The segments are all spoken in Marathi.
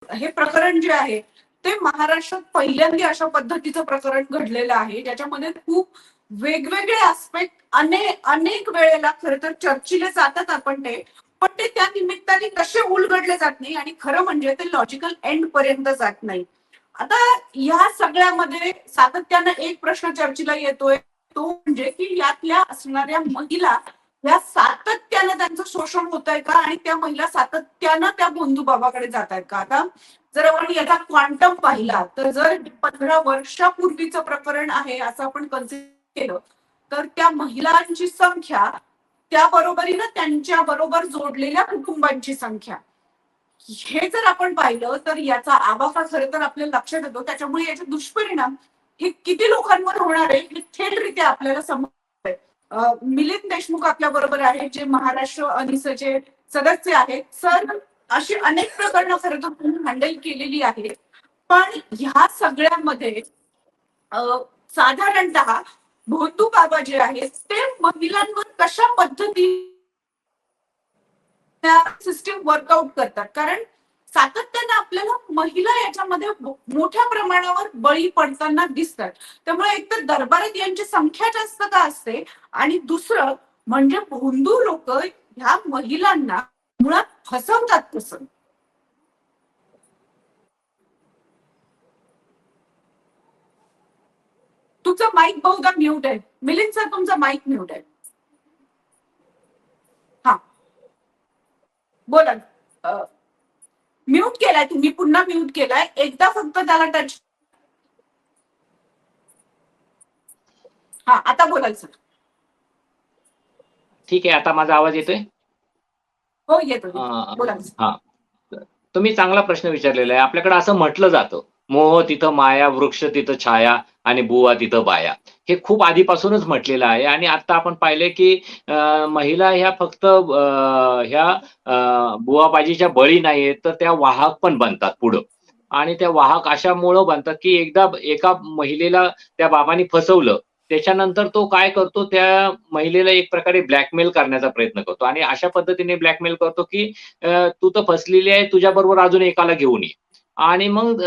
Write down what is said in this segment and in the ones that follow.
हे प्रकरण जे आहे ते महाराष्ट्रात पहिल्यांदा अशा पद्धतीचं प्रकरण घडलेलं आहे, ज्याच्यामध्ये खूप वेगवेगळे आस्पेक्ट अनेक वेळेला खरं तर चर्चेला जातात आपण ते, पण ते त्या निमित्ताने कसे उलगडले जात नाही आणि खरं म्हणजे ते लॉजिकल एंड पर्यंत जात नाही. आता या सगळ्यामध्ये सातत्यानं एक प्रश्न चर्चेला येतोय, तो म्हणजे की यातल्या असणाऱ्या महिला या सातत्यानं त्यांचं शोषण होत आहे का आणि त्या महिला सातत्यानं त्या भोंदू बाबाकडे जात आहेत का. आता जर आपण याचा क्वांटम पाहिला तर जर 15 वर्षापूर्वीचं प्रकरण आहे असं आपण कन्सिडर केलं तर त्या महिलांची संख्या त्या बरोबरीनं त्यांच्या बरोबर जोडलेल्या कुटुंबांची संख्या हे जर आपण पाहिलं तर याचा आवाका खरं तर आपल्याला लक्षात येतो. त्याच्यामुळे याचे दुष्परिणाम हे किती लोकांवर होणार आहे हे थेटरित्या आपल्याला समजतंय. मिलिंद देशमुख आपल्या बरोबर आहेत, जे महाराष्ट्र अनिसचे सदस्य आहेत. सर, अशी अनेक प्रकरणं खरं तर तुम्ही हँडल केलेली आहेत, पण ह्या सगळ्यामध्ये साधारणतः भोंदू बाबा जे आहेत ते महिलांवर कशा पद्धतीने सिस्टीम वर्कआउट करतात, कारण सातत्याने आपल्याला महिला याच्यामध्ये मोठ्या प्रमाणावर बळी पडताना दिसतात. त्यामुळे एक तर दरबारात यांची संख्या जास्त का असते आणि दुसरं म्हणजे भोंदू लोक ह्या महिलांना मुळात फसवतात कसं. तुमचा माईक बहुधा म्यूट आहे. मिलिंद सर, तुमचा माईक म्यूट आहे. हा, बोला. म्यूट केलाय तुम्ही, पुन्हा म्यूट केलाय, एकदा फक्त त्याला टच. हा, आता बोलाल सर. ठीक आहे, आता माझा आवाज येतोय? हो, येतो. बोला. हा, तुम्ही चांगला प्रश्न विचारलेला आहे. आपल्याकडे असं म्हटलं जातं, मोह तिथं माया, वृक्ष तिथं छाया आणि बुवा तिथं बाया. हे खूप आधीपासूनच म्हटलेलं आहे आणि आता आपण पाहिलंय की महिला ह्या फक्त ह्या बुवाबाजीच्या बळी नाहीयेत, तर त्या वाहक पण बनतात पुढं. आणि त्या वाहक अशामुळं बनतात की एकदा एका महिलेला त्या बाबांनी फसवलं, त्याच्यानंतर तो काय करतो, त्या महिलेला एक प्रकारे ब्लॅकमेल करण्याचा प्रयत्न करतो आणि अशा पद्धतीने ब्लॅकमेल करतो की तू तर फसलेली आहे, तुझ्याबरोबर अजून एकाला घेऊन ये. आणि मग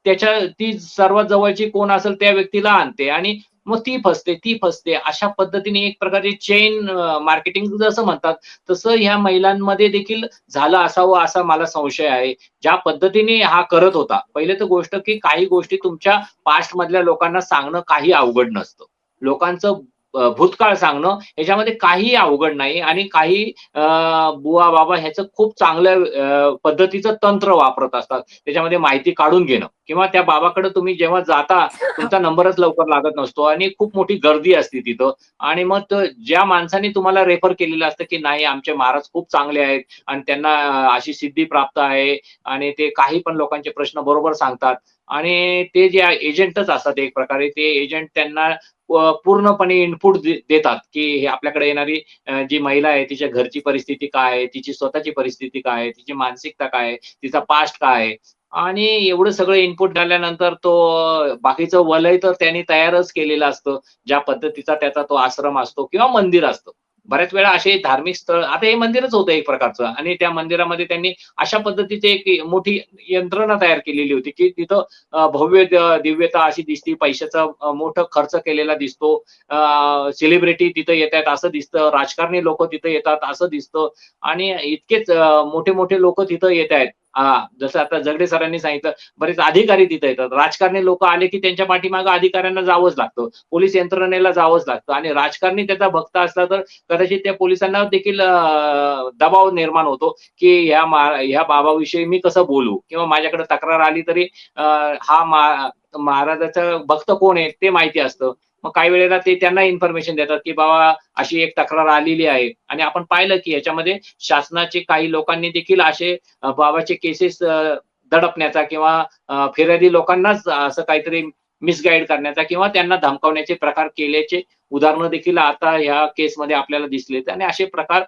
त्याच्या ती सर्वात जवळची कोण असेल त्या व्यक्तीला आणते आणि मग ती फसते, ती फसते. अशा पद्धतीने एक प्रकारची चेन मार्केटिंग जसं म्हणतात, तसं ह्या महिलांमध्ये देखील झालं असावं असा मला संशय आहे. ज्या पद्धतीने हा करत होता, पहिले तर गोष्ट की काही गोष्टी तुमच्या पास्टमधल्या लोकांना सांगणं काही अवघड नसतं. लोकांचं भूतकाळ सांगणं याच्यामध्ये काही अवघड नाही आणि काही बुवा बाबा ह्याचं खूप चांगलं पद्धतीचं तंत्र वापरत असतात. त्याच्यामध्ये माहिती काढून घेणं किंवा त्या बाबाकडे तुम्ही जेव्हा जाता, तुमचा नंबरच लवकर लागत नसतो आणि खूप मोठी गर्दी असते तिथं आणि मग ज्या माणसाने तुम्हाला रेफर केलेलं असतं, की नाही आमचे महाराज खूप चांगले आहेत आणि त्यांना अशी सिद्धी प्राप्त आहे आणि ते काही पण लोकांचे प्रश्न बरोबर सांगतात आणि ते जे एजंटच असतात एक प्रकारे, ते एजंट त्यांना पूर्णपणे इनपुट देतात, की हे आपल्याकडे येणारी जी महिला आहे तिच्या घरची परिस्थिती काय आहे, तिची स्वतःची परिस्थिती काय आहे, तिची मानसिकता काय आहे, तिचा पास्ट काय आहे आणि एवढं सगळं इनपुट झाल्यानंतर तो बाकीचं वलय तर त्यांनी तयारच केलेलं असतं. ज्या पद्धतीचा त्याचा तो आश्रम असतो किंवा मंदिर असतं. बऱ्याच वेळा असे धार्मिक स्थळ, आता हे मंदिरच होतं एक प्रकारचं आणि त्या मंदिरामध्ये त्यांनी अशा पद्धतीची एक मोठी यंत्रणा तयार केलेली होती, की तिथं भव्य दिव्यता अशी दिसते, पैशाचा मोठा खर्च केलेला दिसतो. सेलिब्रिटी तिथं येतायत असं दिसतं, राजकारणी लोकं तिथं येतात असं दिसतं आणि इतकेच मोठे-मोठे लोकं तिथं येतायत. जसं आता जगडे सरांनी सांगितलं, बरेच अधिकारी तिथं येतात. राजकारणी लोकं आले की त्यांच्या पाठीमागे अधिकाऱ्यांना जावंच लागतं. पोलीस यंत्रणेला जावंच लागतं आणि राजकारणी त्याचा भक्त असला तर कदाचित त्या पोलिसांना देखील दबाव निर्माण होतो, की ह्या बाबाविषयी मी कसं बोलू किंवा माझ्याकडे तक्रार आली तरी हा महाराजाचा भक्त कोण आहे ते माहिती असतं. मग काही वेळेला ते त्यांना इन्फॉर्मेशन देतात, की बाबा अशी एक तक्रार आलेली आहे आणि आपण पाहिलं की याच्यामध्ये शासनाचे काही लोकांनी देखील असे बाबाचे केसेस दडपण्याचा किंवा फिर्यादी लोकांनाच असं काहीतरी मिसगाईड करण्याचा किंवा त्यांना धमकावण्याचे प्रकार केल्याचे उदाहरणं देखील आता ह्या केसमध्ये आपल्याला दिसलेत आणि असे प्रकार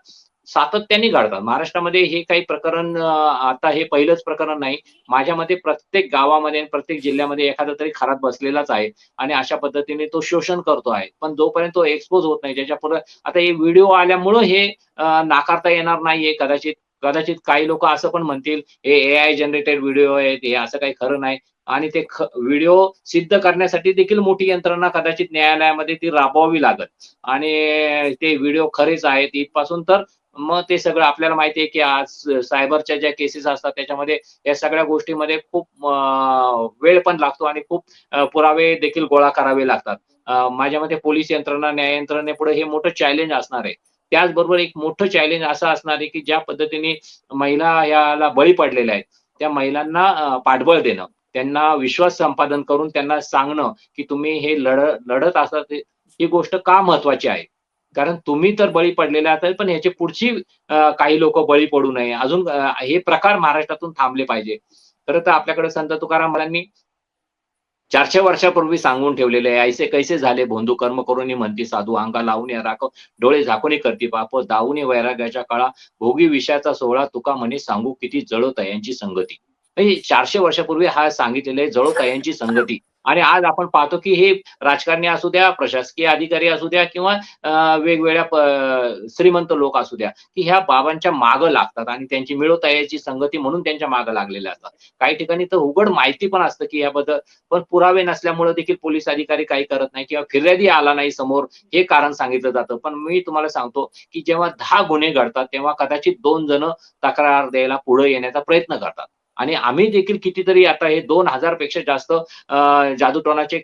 सातत्याने घडतात. महाराष्ट्रामध्ये हे काही प्रकरण आता हे पहिलंच प्रकरण नाही. माझ्या मते प्रत्येक गावामध्ये आणि प्रत्येक जिल्ह्यामध्ये एखादा तरी खरात बसलेलाच आहे आणि अशा पद्धतीने तो शोषण करतो आहे. पण जोपर्यंत तो एक्सपोज होत नाही, त्याच्यापुढे आता हे व्हिडिओ आल्यामुळं हे नाकारता येणार नाहीये कदाचित. कदाचित काही लोक असं पण म्हणतील हे AI जनरेटेड व्हिडिओ आहेत, हे असं काही खरं नाही. आणि ते व्हिडिओ सिद्ध करण्यासाठी देखील मोठी यंत्रणा कदाचित न्यायालयामध्ये ती राबवावी लागेल. आणि ते व्हिडिओ खरेच आहेत इथपासून तर मग ते सगळं आपल्याला माहिती आहे, की आज सायबरच्या ज्या केसेस असतात त्याच्यामध्ये या सगळ्या गोष्टीमध्ये खूप वेळ पण लागतो आणि खूप पुरावे देखील गोळा करावे लागतात. माझ्या मते पोलीस यंत्रणा, न्याय यंत्रणेपुढे हे मोठं चॅलेंज असणार आहे. त्याचबरोबर एक मोठं चॅलेंज असं असणार आहे, की ज्या पद्धतीने महिला याला बळी पडलेल्या आहेत, त्या महिलांना पाठबळ देणं, त्यांना विश्वास संपादन करून त्यांना सांगणं, की तुम्ही हे लढत असाल ही गोष्ट का महत्त्वाची आहे. कारण तुम्ही तर बळी पडलेले आहात, पण ह्याची पुढची काही लोकं बळी पडू नये. अजून हे प्रकार महाराष्ट्रातून थांबले पाहिजे. खरं तर आपल्याकडे संत तुकाराम महाराजांनी 400 वर्षापूर्वी सांगून ठेवलेले आहे. "ऐसे कैसे झाले भोंदू कर्म करून म्हणती साधू अंगा लावून राखव डोळे झाकून करती पाप दावून वैराग्याच्या काळा भोगी विषयाचा सोहळा तुका म्हणे सांगू किती जळो तयांची संगती." म्हणजे 400 वर्षापूर्वी हा सांगितलेलं आहे जळो तयांची संगती. आणि आज आपण पाहतो की हे राजकारणी असू द्या, प्रशासकीय अधिकारी असू द्या किंवा वेगवेगळ्या श्रीमंत लोक असू द्या, की ह्या बाबांच्या मागं लागतात आणि त्यांची मिळोतयाची संगती म्हणून त्यांच्या मागे लागलेल्या असतात. काही ठिकाणी तर उघड माहिती पण असतं की याबद्दल पण पुरावे नसल्यामुळे देखील पोलीस अधिकारी काही करत नाही किंवा फिर्यादी आला नाही समोर हे कारण सांगितलं जातं. पण मी तुम्हाला सांगतो, की जेव्हा 10 गुन्हे घडतात, तेव्हा कदाचित 2 जण तक्रार द्यायला पुढे येण्याचा प्रयत्न करतात. आणि आम्ही देखील कितीतरी आता हे 2000 पेक्षा जास्त जादूटोणाचे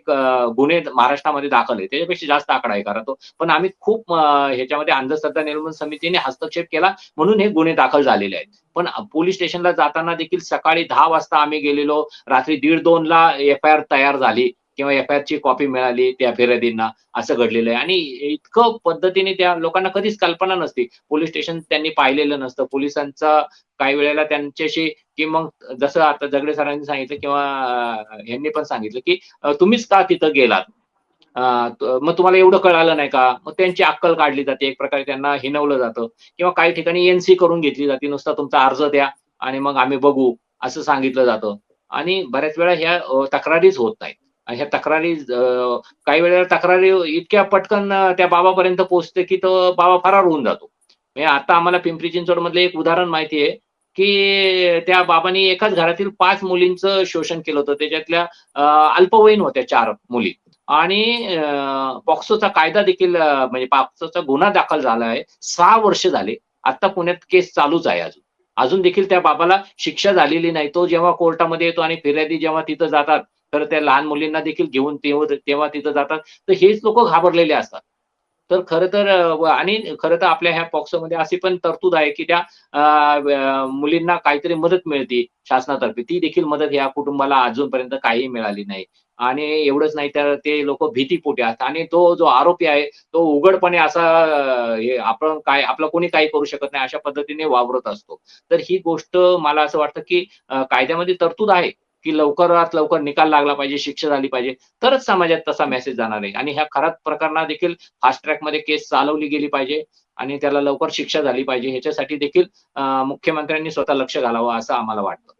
गुन्हे महाराष्ट्रामध्ये दाखल आहे. त्याच्यापेक्षा जास्त आकडा आहे खरा तो. पण आम्ही खूप ह्याच्यामध्ये अंधश्रद्धा निर्मूलन समितीने हस्तक्षेप केला म्हणून हे गुन्हे दाखल झालेले आहेत. पण पोलीस स्टेशनला जाताना देखील सकाळी 10 वाजता आम्ही गेलेलो, रात्री 1:30-2 ला एफ-आय-आर तयार झाली किंवा एफ-आय-आरची कॉपी मिळाली त्या फिर्यादींना, असं घडलेलं आहे. आणि इतकं पद्धतीने त्या लोकांना कधीच कल्पना नसते. पोलीस स्टेशन त्यांनी पाहिलेलं नसतं. पोलिसांचा काही वेळेला त्यांच्याशी की मग जसं आता जगडे सरांनी सांगितलं किंवा ह्यांनी पण सांगितलं, की तुम्हीच का तिथं गेलात? मग तुम्हाला एवढं कळालं नाही का? मग त्यांची अक्कल काढली जाते. एक प्रकारे त्यांना हिणवलं जातं किंवा काही ठिकाणी एन-सी करून घेतली जाते. नुसता तुमचा अर्ज द्या आणि मग आम्ही बघू, असं सांगितलं जातं. आणि बऱ्याच वेळा ह्या तक्रारीच होत नाहीत. आणि ह्या तक्रारी काही वेळेला तक्रारी इतक्या पटकन त्या बाबापर्यंत पोहोचते, की तो बाबा फरार होऊन जातो. म्हणजे आता आम्हाला पिंपरी चिंचवडमधलं एक उदाहरण माहिती आहे, की त्या बाबांनी एकाच घरातील 5 मुलींचं शोषण केलं होतं. त्याच्यातल्या अल्पवयीन होत्या 4 मुली. आणि पॉक्सोचा कायदा देखील म्हणजे पॉक्सोचा गुन्हा दाखल झाला आहे. 6 वर्ष झाले. आता पुण्यात केस चालूच आहे अजून. अजून देखील त्या बाबाला शिक्षा झालेली नाही. तो जेव्हा कोर्टामध्ये येतो आणि फिर्यादी जेव्हा तिथं जातात, तर त्या लहान मुलींना देखील घेऊन तेव्हा तिथं जातात. तर हेच लोकं घाबरलेले असतात. तर खरं तर आणि खरं तर आपल्या ह्या पॉक्सोमध्ये अशी पण तरतूद आहे, की त्या मुलींना काहीतरी मदत मिळते शासनातर्फे. ती देखील मदत या कुटुंबाला अजूनपर्यंत काहीही मिळाली नाही. आणि एवढंच नाही तर ते लोकं भीतीपोटी असतात आणि तो जो आरोपी आहे, तो उघडपणे असा हे आपण काय आपलं कोणी काही करू शकत नाही अशा पद्धतीने वावरत असतो. तर ही गोष्ट मला असं वाटतं, की कायद्यामध्ये तरतूद आहे, की लवकरात लवकर निकाल लागला पाहिजे, शिक्षा झाली पाहिजे. तरच समाजात तसा मेसेज जाणार आहे. आणि ह्या खराब प्रकरणात देखील फास्ट ट्रॅकमध्ये केस चालवली गेली पाहिजे आणि त्याला लवकर शिक्षा झाली पाहिजे. ह्याच्यासाठी देखील मुख्यमंत्र्यांनी स्वतः लक्ष घालावं असं आम्हाला वाटतं.